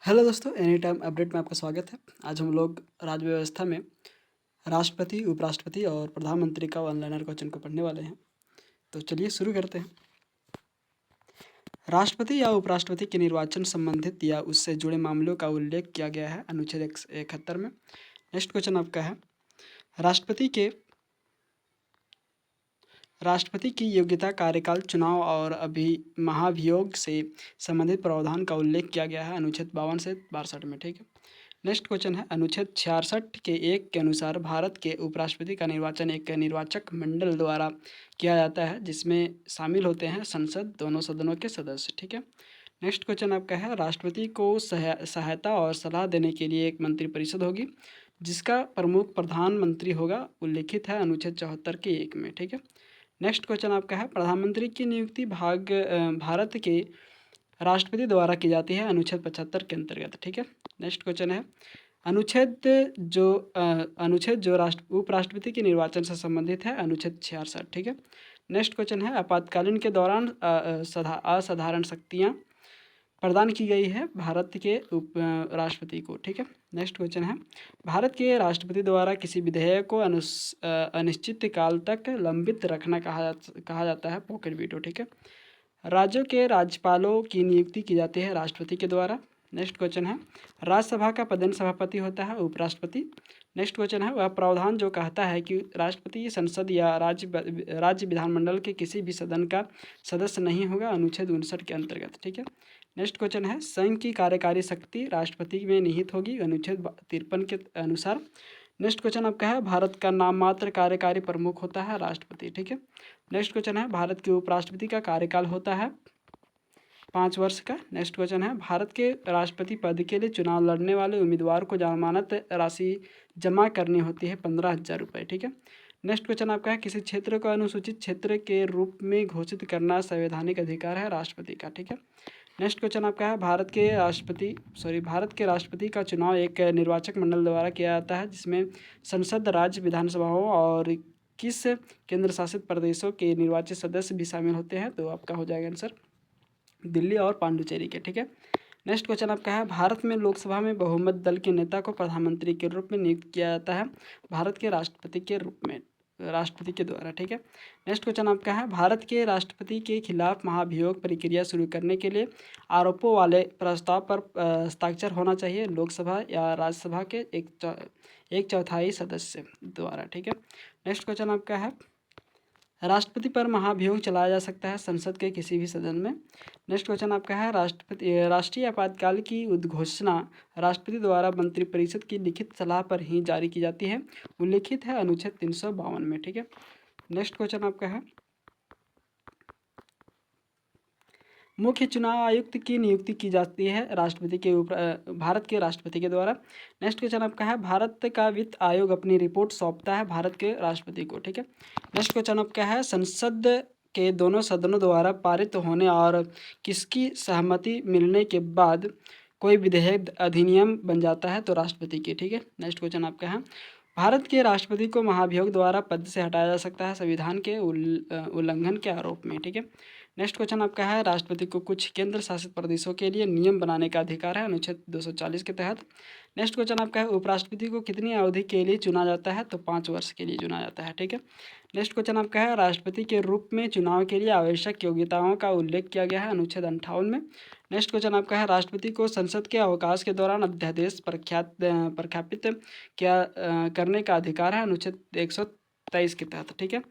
Hello दोस्तों, any time update में आपका स्वागत है। आज हम लोग राज्य व्यवस्था में राष्ट्रपति, उपराष्ट्रपति और प्रधानमंत्री का वन लाइनर क्वेश्चन को पढ़ने वाले हैं। तो चलिए शुरू करते हैं। राष्ट्रपति या उपराष्ट्रपति के निर्वाचन संबंधित या उससे जुड़े मामलों का उल्लेख किया गया है अनुच्छेद 71 में। नेक्स्ट क्वेश्चन आपका है, राष्ट्रपति की योग्यता, कार्यकाल, चुनाव और महाभियोग से संबंधित प्रावधान का उल्लेख किया गया है अनुच्छेद 52 से 62 में। ठीक है। नेक्स्ट क्वेश्चन है, अनुच्छेद 66 के 1 के अनुसार भारत के उपराष्ट्रपति का निर्वाचन एक निर्वाचक मंडल द्वारा किया जाता है जिसमें शामिल होते हैं संसद दोनों सदनों के सदस्य। ठीक है। नेक्स्ट क्वेश्चन आपका है, राष्ट्रपति को सहायता और सलाह देने के लिए एक मंत्रिपरिषद होगी जिसका प्रमुख प्रधानमंत्री होगा, उल्लेखित है अनुच्छेद 74 के 1 में। ठीक है। नेक्स्ट क्वेश्चन आपका है, प्रधानमंत्री की नियुक्ति भारत के राष्ट्रपति द्वारा की जाती है अनुच्छेद 75 के अंतर्गत। ठीक है। नेक्स्ट क्वेश्चन है, अनुच्छेद जो उपराष्ट्रपति के निर्वाचन से संबंधित है अनुच्छेद 66। ठीक है। नेक्स्ट क्वेश्चन है, आपातकालीन के दौरान असाधारण शक्तियाँ प्रदान की गई है भारत के उप राष्ट्रपति को। ठीक है। नेक्स्ट क्वेश्चन है, भारत के राष्ट्रपति द्वारा किसी विधेयक को अनिश्चित काल तक लंबित रखना कहा जाता है पॉकेट वीटो। ठीक है। राज्यों के राज्यपालों की नियुक्ति की जाती है राष्ट्रपति के द्वारा। नेक्स्ट क्वेश्चन है, राज्यसभा का पदेन सभापति होता है उपराष्ट्रपति। नेक्स्ट क्वेश्चन है, वह प्रावधान जो कहता है कि राष्ट्रपति संसद या राज्य विधानमंडल के किसी भी सदन का सदस्य नहीं होगा, अनुच्छेद 59 के अंतर्गत। ठीक है। नेक्स्ट क्वेश्चन है, संघ की कार्यकारी शक्ति राष्ट्रपति में निहित होगी, अनुच्छेद 53 के अनुसार। नेक्स्ट क्वेश्चन आपका है, भारत का नाम मात्र कार्यकारी प्रमुख होता है राष्ट्रपति। ठीक है। नेक्स्ट क्वेश्चन है, भारत के उपराष्ट्रपति का कार्यकाल होता है 5 वर्ष का। नेक्स्ट क्वेश्चन है, भारत के राष्ट्रपति पद के लिए चुनाव लड़ने वाले उम्मीदवार को जमानत राशि जमा करनी होती है 15,000 रुपये। ठीक है। नेक्स्ट क्वेश्चन आपका है, किसी क्षेत्र को अनुसूचित क्षेत्र के रूप में घोषित करना संवैधानिक अधिकार है राष्ट्रपति का। ठीक है। नेक्स्ट क्वेश्चन आपका है, भारत के राष्ट्रपति का चुनाव एक निर्वाचक मंडल द्वारा किया जाता है जिसमें संसद, राज्य विधानसभाओं और किस केंद्र शासित प्रदेशों के निर्वाचित सदस्य भी शामिल होते हैं। तो आपका हो जाएगा आंसर दिल्ली और पांडुचेरी के। ठीक है। नेक्स्ट क्वेश्चन आपका है, भारत में लोकसभा में बहुमत दल के नेता को प्रधानमंत्री के रूप में नियुक्त किया जाता है भारत के राष्ट्रपति के रूप में, राष्ट्रपति के द्वारा। ठीक है। नेक्स्ट क्वेश्चन आपका है, भारत के राष्ट्रपति के खिलाफ महाभियोग प्रक्रिया शुरू करने के लिए आरोपों वाले प्रस्ताव पर हस्ताक्षर होना चाहिए लोकसभा या राज्यसभा के एक चौथाई सदस्य द्वारा। ठीक है। नेक्स्ट क्वेश्चन आपका है, राष्ट्रपति पर महाभियोग चलाया जा सकता है संसद के किसी भी सदन में। नेक्स्ट क्वेश्चन आपका है, राष्ट्रीय आपातकाल की उद्घोषणा राष्ट्रपति द्वारा मंत्रिपरिषद की लिखित सलाह पर ही जारी की जाती है, उल्लिखित है अनुच्छेद 352 में। ठीक है। नेक्स्ट क्वेश्चन आपका है, मुख्य चुनाव आयुक्त की नियुक्ति की जाती है भारत के राष्ट्रपति के द्वारा। नेक्स्ट क्वेश्चन आपका है, भारत का वित्त आयोग अपनी रिपोर्ट सौंपता है भारत के राष्ट्रपति को। ठीक है। नेक्स्ट क्वेश्चन आपका है, संसद के दोनों सदनों द्वारा पारित होने और किसकी सहमति मिलने के बाद कोई विधेयक अधिनियम बन जाता है, तो राष्ट्रपति की। ठीक है। नेक्स्ट क्वेश्चन आपका है, भारत के राष्ट्रपति को महाभियोग द्वारा पद से हटाया जा सकता है संविधान के उल्लंघन के आरोप में। ठीक है। नेक्स्ट क्वेश्चन आपका है, राष्ट्रपति को कुछ केंद्र शासित प्रदेशों के लिए नियम बनाने का अधिकार है अनुच्छेद 240 के तहत। नेक्स्ट क्वेश्चन आपका है, उपराष्ट्रपति को कितनी अवधि के लिए चुना जाता है, तो 5 वर्ष के लिए चुना जाता है। ठीक है। नेक्स्ट क्वेश्चन आपका है, राष्ट्रपति के रूप में चुनाव के लिए आवश्यक योग्यताओं का उल्लेख किया गया है अनुच्छेद 58 में। नेक्स्ट क्वेश्चन आपका है, राष्ट्रपति को संसद के अवकाश के दौरान अध्यादेश प्रख्यापित करने का अधिकार है अनुच्छेद 123 के तहत। ठीक है।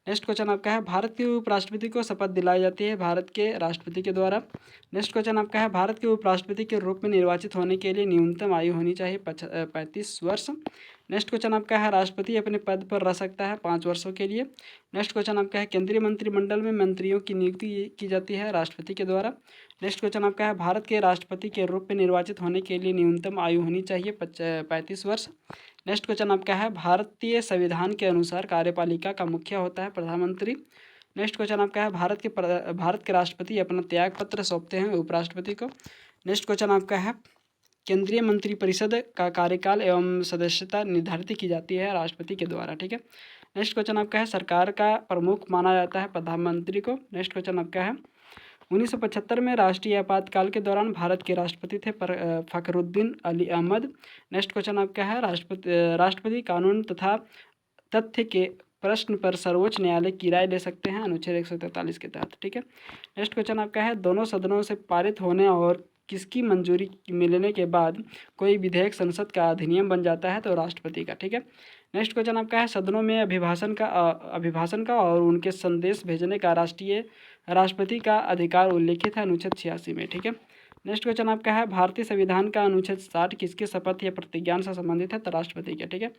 नेक्स्ट क्वेश्चन आपका है, भारत के उपराष्ट्रपति को शपथ दिलाई जाती है भारत के राष्ट्रपति के द्वारा। नेक्स्ट क्वेश्चन आपका है, भारत के उपराष्ट्रपति के रूप में निर्वाचित होने के लिए न्यूनतम आयु होनी चाहिए 35 वर्ष। नेक्स्ट क्वेश्चन आपका है, राष्ट्रपति अपने पद पर रह सकता है 5 वर्षों के लिए। नेक्स्ट क्वेश्चन आपका है, केंद्रीय मंत्रिमंडल में मंत्रियों की नियुक्ति की जाती है राष्ट्रपति के द्वारा। नेक्स्ट क्वेश्चन आपका है, भारत के राष्ट्रपति के रूप में निर्वाचित होने के लिए न्यूनतम आयु होनी चाहिए 35 वर्ष। नेक्स्ट क्वेश्चन आपका है, भारतीय संविधान के अनुसार कार्यपालिका का मुखिया होता है प्रधानमंत्री। नेक्स्ट क्वेश्चन आपका है, भारत के राष्ट्रपति अपना त्याग पत्र सौंपते हैं उपराष्ट्रपति को। नेक्स्ट क्वेश्चन आपका है, केंद्रीय मंत्रिपरिषद का कार्यकाल एवं सदस्यता निर्धारित की जाती है राष्ट्रपति के द्वारा। ठीक है। नेक्स्ट क्वेश्चन आपका है, सरकार का प्रमुख माना जाता है प्रधानमंत्री को। नेक्स्ट क्वेश्चन आपका है, 1975 में राष्ट्रीय आपातकाल के दौरान भारत के राष्ट्रपति थे फ़खरुद्दीन अली अहमद। नेक्स्ट क्वेश्चन आपका है, राष्ट्रपति कानून तथा तथ्य के प्रश्न पर सर्वोच्च न्यायालय की राय ले सकते हैं अनुच्छेद 143 के तहत। ठीक है। नेक्स्ट क्वेश्चन आपका है, दोनों सदनों से पारित होने और किसकी मंजूरी मिलने के बाद कोई विधेयक संसद का अधिनियम बन जाता है, तो राष्ट्रपति का। ठीक है। नेक्स्ट क्वेश्चन आपका है, सदनों में अभिभाषण का और उनके संदेश भेजने का राष्ट्रपति का अधिकार उल्लिखित है अनुच्छेद 86 में। ठीक है। नेक्स्ट क्वेश्चन आपका है, भारतीय संविधान का अनुच्छेद 60 किसके शपथ या प्रतिज्ञान से संबंधित है, तो राष्ट्रपति के। ठीक है।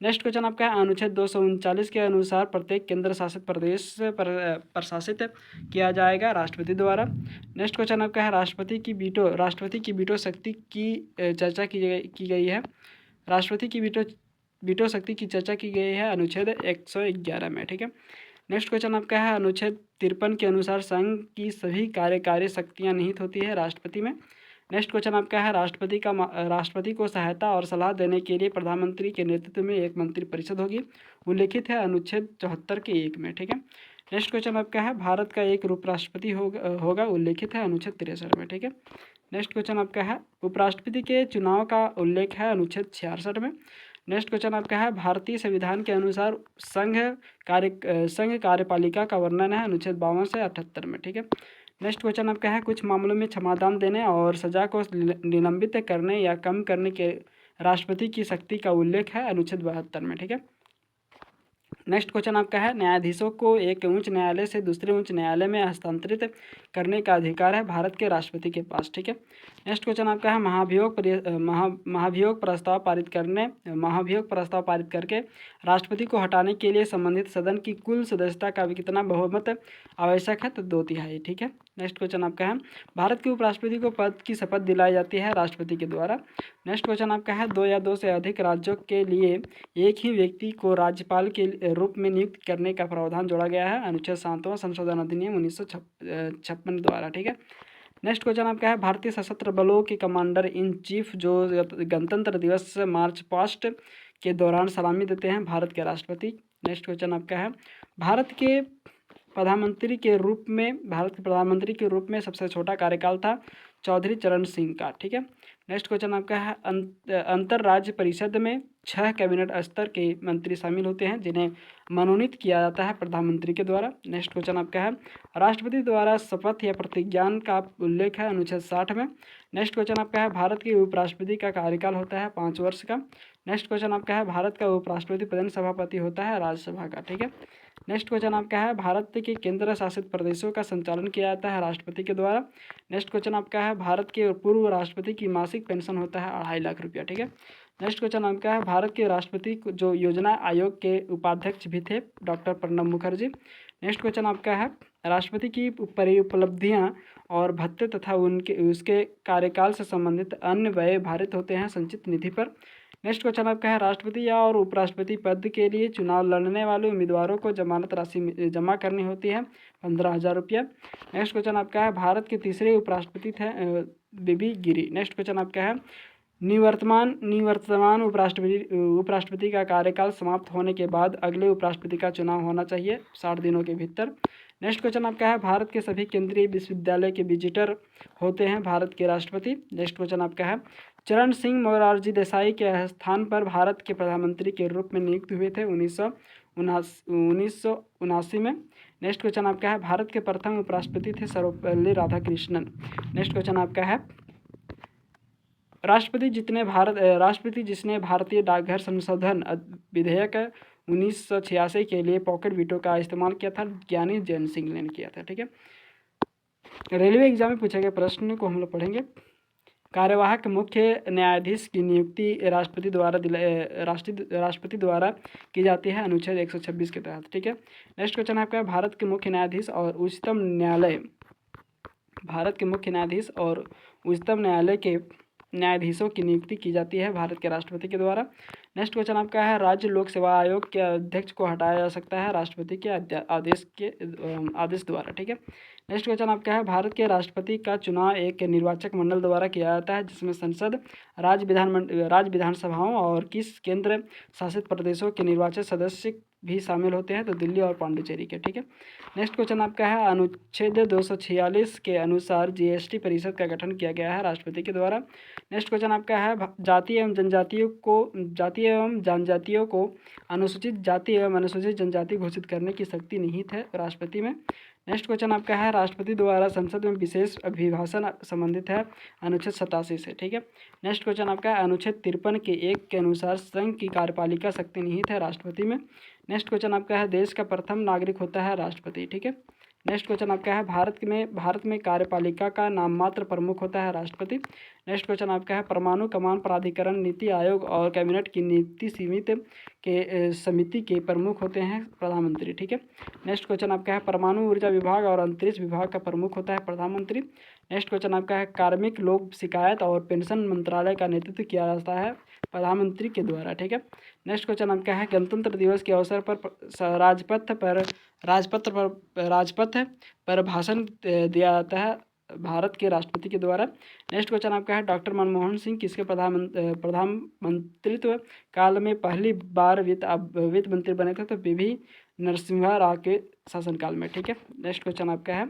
नेक्स्ट क्वेश्चन आपका है, अनुच्छेद 239 के अनुसार प्रत्येक केंद्र शासित प्रदेश पर प्रशासित किया जाएगा राष्ट्रपति द्वारा। नेक्स्ट क्वेश्चन आपका है, राष्ट्रपति की वीटो शक्ति की चर्चा की गई है। राष्ट्रपति की वीटो शक्ति की चर्चा की गई है अनुच्छेद 111 में। ठीक है। नेक्स्ट क्वेश्चन आपका है, अनुच्छेद 53 के अनुसार संघ की सभी कार्यकारी शक्तियाँ निहित होती है राष्ट्रपति में। नेक्स्ट क्वेश्चन आपका है, राष्ट्रपति को सहायता और सलाह देने के लिए प्रधानमंत्री के नेतृत्व में एक मंत्रिपरिषद होगी, उल्लिखित है अनुच्छेद 74 के 1 में। ठीक है। नेक्स्ट क्वेश्चन आपका है, भारत का एक उपराष्ट्रपति होगा, उल्लिखित है अनुच्छेद 63 में। ठीक है। नेक्स्ट क्वेश्चन आपका है, उपराष्ट्रपति के चुनाव का उल्लेख है अनुच्छेद 66 में। नेक्स्ट क्वेश्चन आपका है, भारतीय संविधान के अनुसार संघ कार्यपालिका का वर्णन है अनुच्छेद 52 से 78 में। ठीक है। नेक्स्ट क्वेश्चन आपका है, कुछ मामलों में क्षमादान देने और सजा को निलंबित करने या कम करने के राष्ट्रपति की शक्ति का उल्लेख है अनुच्छेद 72 में। ठीक है। नेक्स्ट क्वेश्चन आपका है, न्यायाधीशों को एक उच्च न्यायालय से दूसरे उच्च न्यायालय में हस्तांतरित करने का अधिकार है भारत के राष्ट्रपति के पास। ठीक है। नेक्स्ट क्वेश्चन आपका है, महाभियोग प्रस्ताव पारित करके राष्ट्रपति को हटाने के लिए संबंधित सदन की कुल सदस्यता का कितना बहुमत आवश्यक है, तो 2/3। ठीक है। नेक्स्ट क्वेश्चन आपका है, भारत के उपराष्ट्रपति को पद की शपथ दिलाई जाती है राष्ट्रपति के द्वारा। नेक्स्ट क्वेश्चन आपका है, 2 या 2 से अधिक राज्यों के लिए एक ही व्यक्ति को राज्यपाल के रूप में नियुक्त करने का प्रावधान जोड़ा गया है अनुच्छेद 7वां संशोधन अधिनियम 1956 द्वारा। ठीक है। नेक्स्ट क्वेश्चन आपका है, भारतीय सशस्त्र बलों के कमांडर इन चीफ जो गणतंत्र दिवस मार्च पास्ट के दौरान सलामी देते हैं, भारत के राष्ट्रपति। नेक्स्ट क्वेश्चन आपका है, भारत के प्रधानमंत्री के रूप में सबसे छोटा कार्यकाल था चौधरी चरण सिंह का। ठीक है। नेक्स्ट क्वेश्चन आपका है, अंतर राज्य परिषद में 6 कैबिनेट स्तर के मंत्री शामिल होते हैं जिन्हें मनोनीत किया जाता है प्रधानमंत्री के द्वारा। नेक्स्ट क्वेश्चन आपका है, राष्ट्रपति द्वारा शपथ या प्रतिज्ञान का उल्लेख है अनुच्छेद 60 में। नेक्स्ट क्वेश्चन आपका है, भारत के उपराष्ट्रपति का कार्यकाल होता है 5 वर्ष का। नेक्स्ट क्वेश्चन आपका है, भारत का उपराष्ट्रपति प्रधान सभापति होता है राज्यसभा का। ठीक है। नेक्स्ट क्वेश्चन आपका है, भारत के केंद्र शासित प्रदेशों का संचालन किया जाता है राष्ट्रपति के द्वारा। नेक्स्ट क्वेश्चन आपका है, भारत के पूर्व राष्ट्रपति की मासिक पेंशन होता है 2.5 लाख रुपया। ठीक है। नेक्स्ट क्वेश्चन आपका है, भारत के राष्ट्रपति जो योजना आयोग के उपाध्यक्ष भी थे doctor Pranab Mukherjee. Next question आपका है, राष्ट्रपति की उपलब्धियां और भत्ते तथा उसके कार्यकाल से संबंधित अन्य व्यय भारित होते हैं संचित निधि पर। नेक्स्ट क्वेश्चन आपका है, राष्ट्रपति या और उपराष्ट्रपति पद के लिए चुनाव लड़ने वाले उम्मीदवारों को जमानत राशि जमा करनी होती है 15,000 रुपया। नेक्स्ट क्वेश्चन आपका है, भारत के तीसरे उपराष्ट्रपति थे बीबी गिरी। नेक्स्ट क्वेश्चन आपका है, निवर्तमान उपराष्ट्रपति का कार्यकाल समाप्त होने के बाद अगले उपराष्ट्रपति का चुनाव होना चाहिए 60 दिनों के भीतर। नेक्स्ट क्वेश्चन आपका है, भारत के सभी केंद्रीय विश्वविद्यालय के विजिटर होते हैं भारत के राष्ट्रपति। नेक्स्ट क्वेश्चन आपका है, चरण सिंह मोरारजी देसाई के स्थान पर भारत के प्रधानमंत्री के रूप में नियुक्त हुए थे 1979 में। नेक्स्ट क्वेश्चन आपका है, भारत के प्रथम उपराष्ट्रपति थे सर्वपल्ली राधाकृष्णन। नेक्स्ट क्वेश्चन आपका है, राष्ट्रपति जिसने भारतीय डाकघर संशोधन विधेयक 1986 के लिए पॉकेट वीटो का इस्तेमाल किया था, ज्ञानी जैन सिंह ने किया था। ठीक है। रेलवे एग्जाम में पूछे गए प्रश्न को हम लोग पढ़ेंगे। कार्यवाहक मुख्य न्यायाधीश की नियुक्ति राष्ट्रपति द्वारा की जाती है अनुच्छेद 126 के तहत। ठीक है। नेक्स्ट क्वेश्चन आपका, भारत के मुख्य न्यायाधीश और उच्चतम न्यायालय के न्यायाधीशों की नियुक्ति की जाती है भारत के राष्ट्रपति के द्वारा। नेक्स्ट क्वेश्चन आपका है, राज्य लोक सेवा आयोग के अध्यक्ष को हटाया जा सकता है राष्ट्रपति के आदेश द्वारा। ठीक है। नेक्स्ट क्वेश्चन आपका है, भारत के राष्ट्रपति का चुनाव एक निर्वाचक मंडल द्वारा किया जाता है जिसमें संसद, राज्य विधानसभाओं और किस केंद्र शासित प्रदेशों के निर्वाचित सदस्य भी शामिल होते हैं, तो दिल्ली और पांडिचेरी के। ठीक है, नेक्स्ट क्वेश्चन आपका है, अनुच्छेद 246 के अनुसार जीएसटी परिषद का गठन किया गया है राष्ट्रपति के द्वारा। नेक्स्ट क्वेश्चन आपका है, जाति एवं जनजातियों को अनुसूचित जाति एवं अनुसूचित जनजाति घोषित करने की शक्ति निहित है राष्ट्रपति में। नेक्स्ट क्वेश्चन आपका है, राष्ट्रपति द्वारा संसद में विशेष अभिभाषण संबंधित है अनुच्छेद 87 से। ठीक है, नेक्स्ट क्वेश्चन आपका है, अनुच्छेद 53 के 1 के अनुसार संघ की कार्यपालिका शक्ति निहित है राष्ट्रपति में। नेक्स्ट क्वेश्चन आपका है, देश का प्रथम नागरिक होता है राष्ट्रपति। ठीक है, नेक्स्ट क्वेश्चन आपका है, भारत में कार्यपालिका का नाम मात्र प्रमुख होता है राष्ट्रपति। नेक्स्ट क्वेश्चन आपका है, परमाणु कमान प्राधिकरण, नीति आयोग और कैबिनेट की नीति समिति के प्रमुख होते हैं प्रधानमंत्री। ठीक है, नेक्स्ट क्वेश्चन आपका है, परमाणु ऊर्जा विभाग और अंतरिक्ष विभाग का प्रमुख होता है प्रधानमंत्री। नेक्स्ट क्वेश्चन आपका है, कार्मिक लोक शिकायत और पेंशन मंत्रालय का नेतृत्व किया जाता है प्रधानमंत्री के द्वारा। ठीक है, नेक्स्ट क्वेश्चन आपका है, गणतंत्र दिवस के अवसर पर राजपथ पर भाषण दिया जाता है भारत के राष्ट्रपति के द्वारा। नेक्स्ट क्वेश्चन आपका है, डॉक्टर मनमोहन सिंह किसके प्रधानमंत्रित्व काल में पहली बार वित्त मंत्री बने थे, तो पीवी नरसिम्हा राव के शासनकाल में। ठीक है, नेक्स्ट क्वेश्चन आपका है,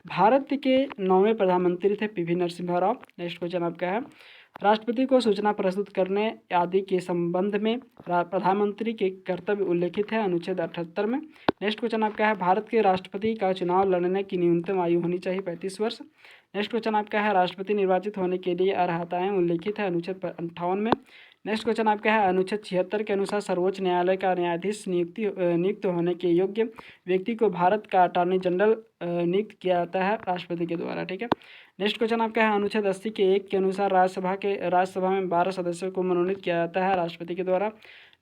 भारत के 9वें प्रधानमंत्री थे PV Narasimha Rao. Next question आपका है, राष्ट्रपति को सूचना प्रस्तुत करने आदि के संबंध में प्रधानमंत्री के कर्तव्य उल्लेखित है अनुच्छेद 78 में। नेक्स्ट क्वेश्चन आपका है, भारत के राष्ट्रपति का चुनाव लड़ने की न्यूनतम आयु होनी चाहिए 35 वर्ष। नेक्स्ट क्वेश्चन आपका है, राष्ट्रपति निर्वाचित होने के लिए अर्हताएं उल्लेखित है अनुच्छेद 58 में। नेक्स्ट क्वेश्चन आपका है, अनुच्छेद 76 के अनुसार सर्वोच्च न्यायालय का न्यायाधीश नियुक्त होने के योग्य व्यक्ति को भारत का अटॉर्नी जनरल नियुक्त किया जाता है राष्ट्रपति के द्वारा। ठीक है, नेक्स्ट क्वेश्चन आपका है, अनुच्छेद 80 के 1 के अनुसार राज्यसभा में 12 सदस्यों को मनोनीत किया जाता है राष्ट्रपति के द्वारा।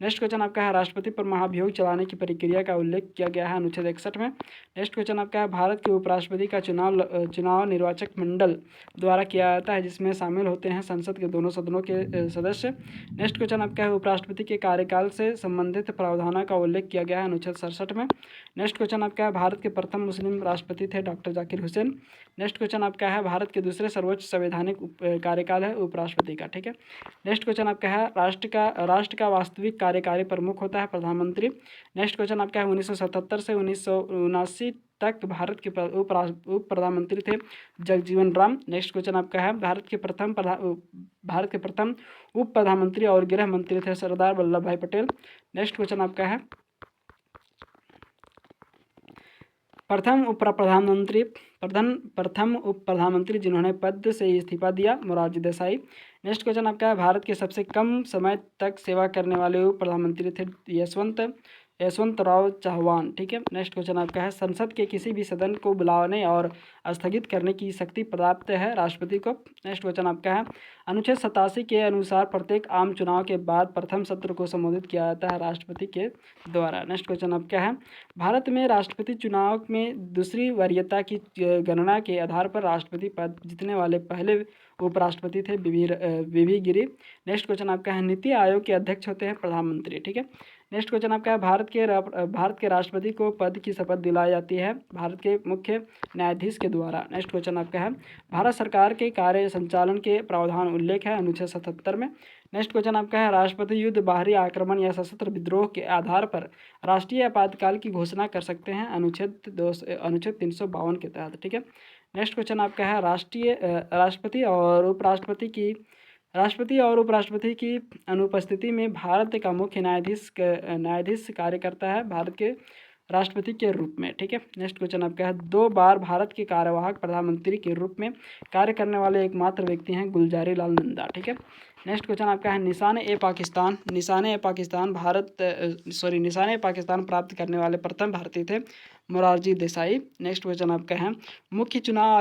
नेक्स्ट क्वेश्चन आपका है, राष्ट्रपति पर महाभियोग चलाने की प्रक्रिया का उल्लेख किया गया है अनुच्छेद 61 में। नेक्स्ट क्वेश्चन आपका है, भारत के उपराष्ट्रपति का चुनाव निर्वाचक मंडल द्वारा किया जाता है, जिसमें शामिल होते हैं संसद के दोनों सदनों के सदस्य। नेक्स्ट क्वेश्चन आपका है, उपराष्ट्रपति के कार्यकाल से संबंधित प्रावधानों का उल्लेख किया गया है अनुच्छेद 67 में। नेक्स्ट क्वेश्चन आपका है, भारत के प्रथम मुस्लिम राष्ट्रपति थे doctor Zakir Hussain. Next question आपका है, भारत के दूसरे सर्वोच्च संवैधानिक कार्यकाल है उपराष्ट्रपति का। ठीक है, नेक्स्ट क्वेश्चन आपका है, राष्ट्र का वास्तविक कार्यकारी प्रमुख होता है प्रधानमंत्री। नेक्स्ट क्वेश्चन आपका है, 1977 से 1979 तक भारत के उप प्रधानमंत्री थे जगजीवन राम। नेक्स्ट क्वेश्चन आपका है, भारत के प्रथम उप प्रधानमंत्री और गृह मंत्री थे सरदार वल्लभ भाई पटेल। नेक्स्ट क्वेश्चन आपका है, प्रथम उप प्रधानमंत्री जिन्होंने पद से इस्तीफा दिया, मोरारजी देसाई। नेक्स्ट क्वेश्चन आपका है, भारत के सबसे कम समय तक सेवा करने वाले उप प्रधानमंत्री थे यशवंत राव चौहान। ठीक है, नेक्स्ट क्वेश्चन आपका है, संसद के किसी भी सदन को बुलाने और स्थगित करने की शक्ति प्राप्त है राष्ट्रपति को। नेक्स्ट क्वेश्चन आपका है, अनुच्छेद 87 के अनुसार प्रत्येक आम चुनाव के बाद प्रथम सत्र को संबोधित किया जाता है राष्ट्रपति के द्वारा। नेक्स्ट क्वेश्चन आपका है, भारत में राष्ट्रपति चुनाव में दूसरी वरीयता की गणना के आधार पर राष्ट्रपति पद जीतने वाले पहले उपराष्ट्रपति थे वीवी गिरी। नेक्स्ट क्वेश्चन आपका है, नीति आयोग के अध्यक्ष होते हैं प्रधानमंत्री। ठीक है, नेक्स्ट क्वेश्चन आपका है, भारत के राष्ट्रपति को पद की शपथ दिलाई जाती है भारत के मुख्य न्यायाधीश के द्वारा। नेक्स्ट क्वेश्चन आपका है, भारत सरकार के कार्य संचालन के प्रावधान उल्लेख है अनुच्छेद 77 में। नेक्स्ट क्वेश्चन आपका है, राष्ट्रपति युद्ध, बाहरी आक्रमण या सशस्त्र विद्रोह के आधार पर राष्ट्रीय आपातकाल की घोषणा कर सकते हैं अनुच्छेद 352 के तहत। ठीक है, नेक्स्ट क्वेश्चन आपका है, राष्ट्रपति और उपराष्ट्रपति की अनुपस्थिति में भारत का मुख्य न्यायाधीश कार्य करता है भारत के राष्ट्रपति के रूप में। ठीक है, नेक्स्ट क्वेश्चन आपका है, 2 बार भारत के कार्यवाहक प्रधानमंत्री के रूप में कार्य करने वाले एकमात्र व्यक्ति हैं गुलजारी लाल नंदा। ठीक है, नेक्स्ट क्वेश्चन आपका है, निशान ए पाकिस्तान प्राप्त करने वाले प्रथम भारतीय थे मोरारजी देसाई। नेक्स्ट क्वेश्चन आपका है, मुख्य चुनाव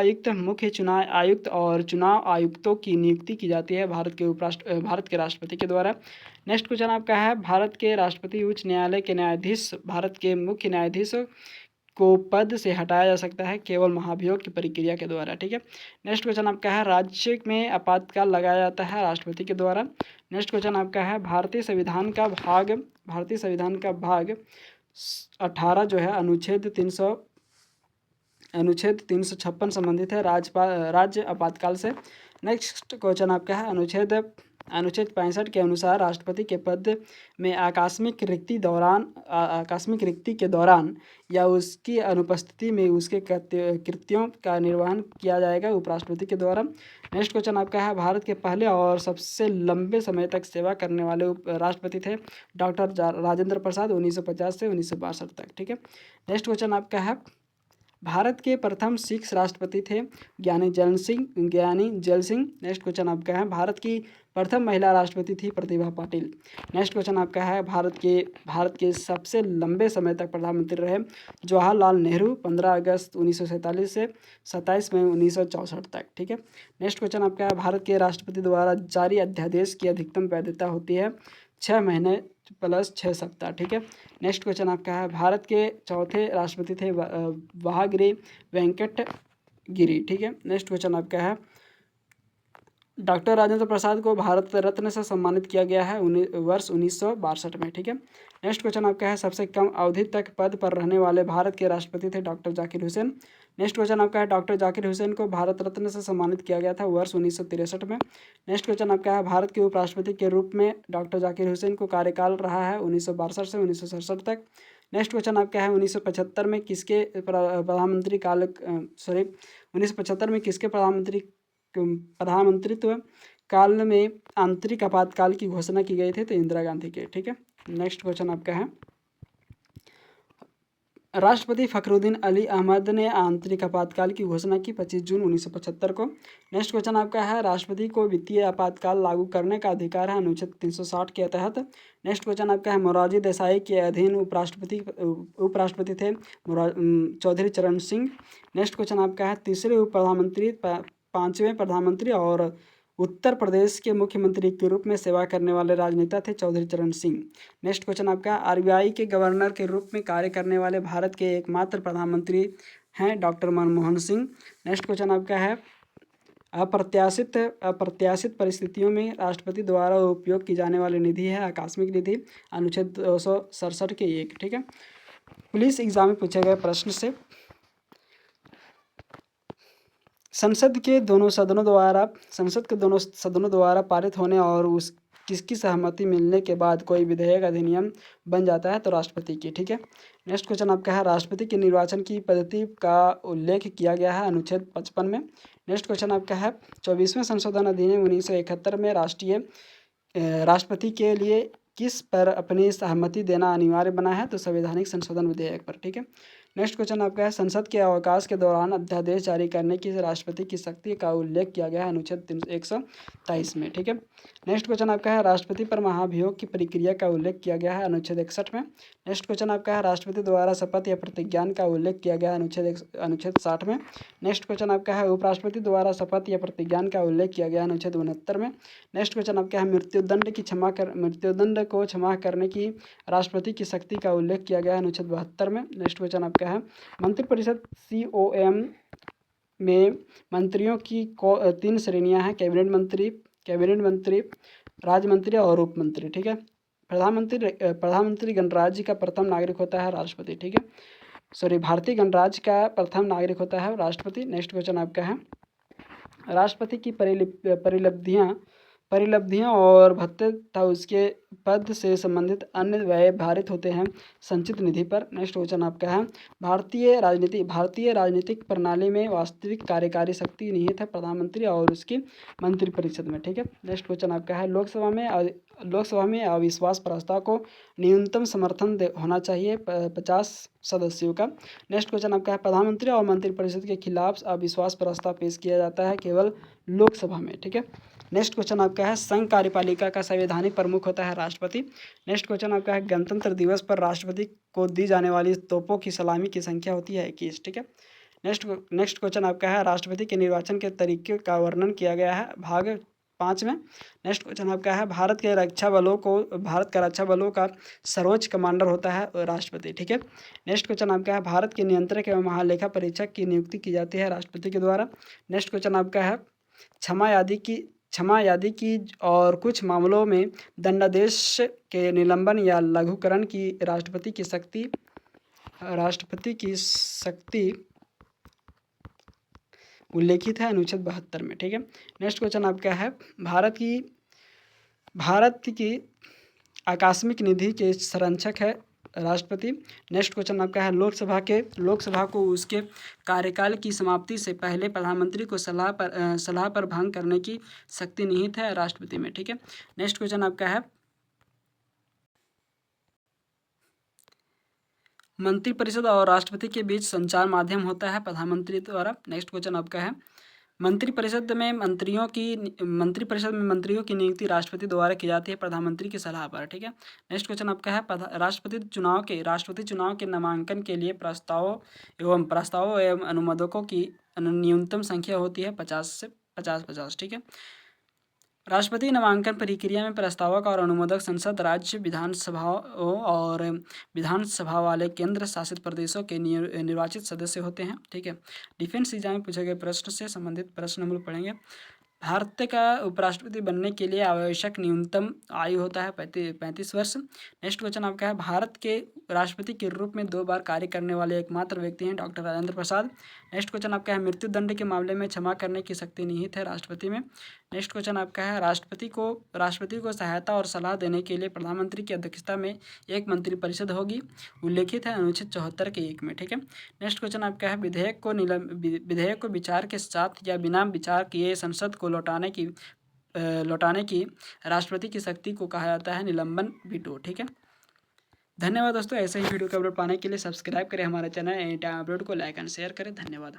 आयुक्त और चुनाव आयुक्तों की नियुक्ति की जाती है भारत के राष्ट्रपति के द्वारा। नेक्स्ट क्वेश्चन आपका है, भारत के राष्ट्रपति उच्च न्यायालय के न्यायाधीश भारत के मुख्य न्यायाधीश को पद से हटाया जा सकता है केवल महाभियोग की प्रक्रिया के द्वारा। ठीक है, नेक्स्ट क्वेश्चन आपका है, राज्य में आपातकाल लगाया जाता है राष्ट्रपति के द्वारा। नेक्स्ट क्वेश्चन आपका है, भारतीय संविधान का भाग 18 जो है अनुच्छेद 356 संबंधित है राज्य आपातकाल से। नेक्स्ट क्वेश्चन आपका है, अनुच्छेद अनुच्छेद 65 के अनुसार राष्ट्रपति के पद में आकस्मिक रिक्ति के दौरान या उसकी अनुपस्थिति में उसके कृत्यों का निर्वहन किया जाएगा उपराष्ट्रपति के द्वारा। नेक्स्ट क्वेश्चन आपका है, भारत के पहले और सबसे लंबे समय तक सेवा करने वाले राष्ट्रपति थे डॉक्टर राजेंद्र प्रसाद 1950 से 1962 तक। ठीक है। नेक्स्ट क्वेश्चन आपका है, भारत के प्रथम सिख राष्ट्रपति थे ज्ञानी जैल सिंह। नेक्स्ट क्वेश्चन आपका है, भारत की प्रथम महिला राष्ट्रपति थी प्रतिभा पाटिल। नेक्स्ट क्वेश्चन आपका है, भारत के सबसे लंबे समय तक प्रधानमंत्री रहे जवाहरलाल नेहरू 15 अगस्त 1947 से 27 मई 1964 तक। ठीक है। नेक्स्ट क्वेश्चन आपका है, भारत के राष्ट्रपति द्वारा जारी अध्यादेश की अधिकतम वैधता होती है 6 महीने + 6 सप्ताह। ठीक है। नेक्स्ट क्वेश्चन आपका है, भारत के चौथे राष्ट्रपति थे वहागिरी वेंकट गिरी। ठीक है। नेक्स्ट क्वेश्चन आपका है, डॉक्टर राजेंद्र प्रसाद को भारत रत्न से सम्मानित किया गया है वर्ष 1962 में। ठीक है। नेक्स्ट क्वेश्चन आपका है, सबसे कम अवधि तक पद पर रहने वाले भारत के राष्ट्रपति थे doctor Zakir Hussain. Next question आपका है, डॉक्टर जाकिर हुसैन को भारत रत्न से सम्मानित किया गया था वर्ष 1963 में। नेक्स्ट क्वेश्चन आपका है, भारत के उपराष्ट्रपति के रूप में डॉक्टर जाकिर हुसैन को कार्यकाल रहा है 1962 से 1967 तक। नेक्स्ट क्वेश्चन आपका है, 1975 में किसके प्रधानमंत्रित्व काल में आंतरिक आपातकाल की घोषणा की गई थी? तो इंदिरा गांधी के। ठीक है। नेक्स्ट क्वेश्चन आपका है, राष्ट्रपति फखरुद्दीन अली अहमद ने आंतरिक आपातकाल की घोषणा की 25 जून 1975 को। नेक्स्ट क्वेश्चन आपका है, राष्ट्रपति को वित्तीय आपातकाल लागू करने का अधिकार है अनुच्छेद 360 के तहत। नेक्स्ट क्वेश्चन आपका है, मोरारजी देसाई के अधीन उपराष्ट्रपति थे चौधरी चरण सिंह। नेक्स्ट क्वेश्चन आपका है, तीसरे उप प्रधानमंत्री 5वें प्रधानमंत्री और उत्तर प्रदेश के मुख्यमंत्री के रूप में सेवा करने वाले राजनेता थे चौधरी चरण सिंह। नेक्स्ट क्वेश्चन आपका, आरबीआई के गवर्नर के रूप में कार्य करने वाले भारत के एकमात्र प्रधानमंत्री हैं doctor Manmohan Singh. Next question आपका है, अप्रत्याशित परिस्थितियों में राष्ट्रपति द्वारा उपयोग की जाने वाली निधि है आकस्मिक निधि अनुच्छेद 267 के 1। ठीक है। पुलिस एग्जाम में पूछे गए प्रश्न से, संसद के दोनों सदनों द्वारा पारित होने और किसकी सहमति मिलने के बाद कोई विधेयक अधिनियम बन जाता है? तो राष्ट्रपति की। ठीक है। नेक्स्ट क्वेश्चन आपका है, राष्ट्रपति के निर्वाचन की पद्धति का उल्लेख किया गया है अनुच्छेद 55 में। नेक्स्ट क्वेश्चन आपका है, 24वें संशोधन अधिनियम 1971 में राष्ट्रपति के लिए किस पर अपनी सहमति देना अनिवार्य बना है? तो संवैधानिक संशोधन विधेयक पर। ठीक है। नेक्स्ट क्वेश्चन आपका है, संसद के अवकाश के दौरान अध्यादेश जारी करने की राष्ट्रपति की शक्ति का उल्लेख किया गया है अनुच्छेद 123 में। ठीक है। नेक्स्ट क्वेश्चन आपका है, राष्ट्रपति पर महाभियोग की प्रक्रिया का उल्लेख किया गया है अनुच्छेद 61 में। नेक्स्ट क्वेश्चन आपका है, राष्ट्रपति द्वारा शपथ या प्रतिज्ञान का उल्लेख किया गया है अनुच्छेद 60 में। नेक्स्ट क्वेश्चन आपका है, उपराष्ट्रपति द्वारा शपथ या प्रतिज्ञान का उल्लेख किया गया है अनुच्छेद 69 में। नेक्स्ट क्वेश्चन आपका है, मृत्युदंड को क्षमा करने की राष्ट्रपति की शक्ति का उल्लेख किया गया है अनुच्छेद 72 में। नेक्स्ट क्वेश्चन आपका है, मंत्रिपरिषद COM में मंत्रियों की 3 श्रेणियां हैं, कैबिनेट मंत्री, राज्य मंत्री और उप मंत्री। ठीक है। प्रधानमंत्री गणराज्य का प्रथम नागरिक होता है राष्ट्रपति। ठीक है। भारतीय गणराज्य का प्रथम नागरिक होता है राष्ट्रपति। नेक्स्ट क्वेश्चन आपका है, राष्ट्रपति की परिलब्धियां और भत्ते तथा उसके पद से संबंधित अन्य व्यय भारित होते हैं संचित निधि पर। नेक्स्ट क्वेश्चन आपका है, भारतीय राजनीतिक प्रणाली में वास्तविक कार्यकारी शक्ति निहित है प्रधानमंत्री और उसकी मंत्रिपरिषद में। ठीक है। नेक्स्ट क्वेश्चन आपका है, लोकसभा में अविश्वास प्रस्ताव को न्यूनतम समर्थन होना चाहिए 50 सदस्यों का। नेक्स्ट क्वेश्चन आपका है, प्रधानमंत्री और मंत्रिपरिषद के खिलाफ अविश्वास प्रस्ताव पेश किया जाता है केवल लोकसभा में। ठीक है। नेक्स्ट क्वेश्चन आपका है, संघ कार्यपालिका का संवैधानिक प्रमुख होता है राष्ट्रपति। नेक्स्ट क्वेश्चन आपका है, गणतंत्र दिवस पर राष्ट्रपति को दी जाने वाली तोपों की सलामी की संख्या होती है 21। ठीक है। नेक्स्ट क्वेश्चन आपका है, राष्ट्रपति के निर्वाचन के तरीके का वर्णन किया गया है भाग 5 में। नेक्स्ट क्वेश्चन आपका है, भारत का रक्षा बलों का सर्वोच्च कमांडर होता है राष्ट्रपति। ठीक है। नेक्स्ट क्वेश्चन आपका है, भारत के नियंत्रक एवं महालेखा परीक्षक की नियुक्ति की जाती है राष्ट्रपति के द्वारा। नेक्स्ट क्वेश्चन आपका है, क्षमा यादी की और कुछ मामलों में दंडादेश के निलंबन या लघुकरण की राष्ट्रपति की शक्ति उल्लेखित है अनुच्छेद 72 में। ठीक है। नेक्स्ट क्वेश्चन आपका है, भारत की भारत की आकस्मिक निधि के संरक्षक है राष्ट्रपति। नेक्स्ट क्वेश्चन आपका है, लोकसभा को उसके कार्यकाल की समाप्ति से पहले प्रधानमंत्री को सलाह पर भंग करने की शक्ति निहित है राष्ट्रपति में। ठीक है। नेक्स्ट क्वेश्चन आपका है, मंत्रिपरिषद और राष्ट्रपति के बीच संचार माध्यम होता है प्रधानमंत्री द्वारा। नेक्स्ट क्वेश्चन आपका है, मंत्रिपरिषद में मंत्रियों की नियुक्ति राष्ट्रपति द्वारा की जाती है प्रधानमंत्री की सलाह पर। ठीक है। नेक्स्ट क्वेश्चन आपका है, राष्ट्रपति चुनाव के नामांकन के लिए प्रस्तावों एवं अनुमोदकों की न्यूनतम संख्या होती है 50 से 50। ठीक है। राष्ट्रपति नामांकन प्रक्रिया में प्रस्तावक और अनुमोदक संसद, राज्य विधानसभाओं और विधानसभा वाले केंद्र शासित प्रदेशों के निर्वाचित सदस्य होते हैं। ठीक है। डिफेंस एग्जाम में पूछे गए प्रश्न से संबंधित प्रश्न हम लोग पढ़ेंगे। भारत का उपराष्ट्रपति बनने के लिए आवश्यक न्यूनतम आयु होता है 35 वर्ष। नेक्स्ट क्वेश्चन आपका है, भारत के राष्ट्रपति के रूप में 2 बार कार्य करने वाले एकमात्र व्यक्ति हैं doctor Rajendra Prasad. Next question आपका है, मृत्यु दंड के मामले में क्षमा करने की शक्ति निहित है राष्ट्रपति में। नेक्स्ट क्वेश्चन आपका है, राष्ट्रपति को सहायता और सलाह देने के लिए प्रधानमंत्री की अध्यक्षता में एक मंत्रिपरिषद होगी, उल्लेखित है अनुच्छेद 74 के 1 में। ठीक है। नेक्स्ट क्वेश्चन आपका है, विधेयक को विचार के साथ या बिना विचार किए संसद को लौटाने की राष्ट्रपति की शक्ति को कहा जाता है निलंबन वीटो। ठीक है। धन्यवाद दोस्तों। ऐसे ही वीडियो को अपलोड पाने के लिए सब्सक्राइब करें हमारे चैनल एनी टाइम अपलोड को, लाइक एंड शेयर करें। धन्यवाद।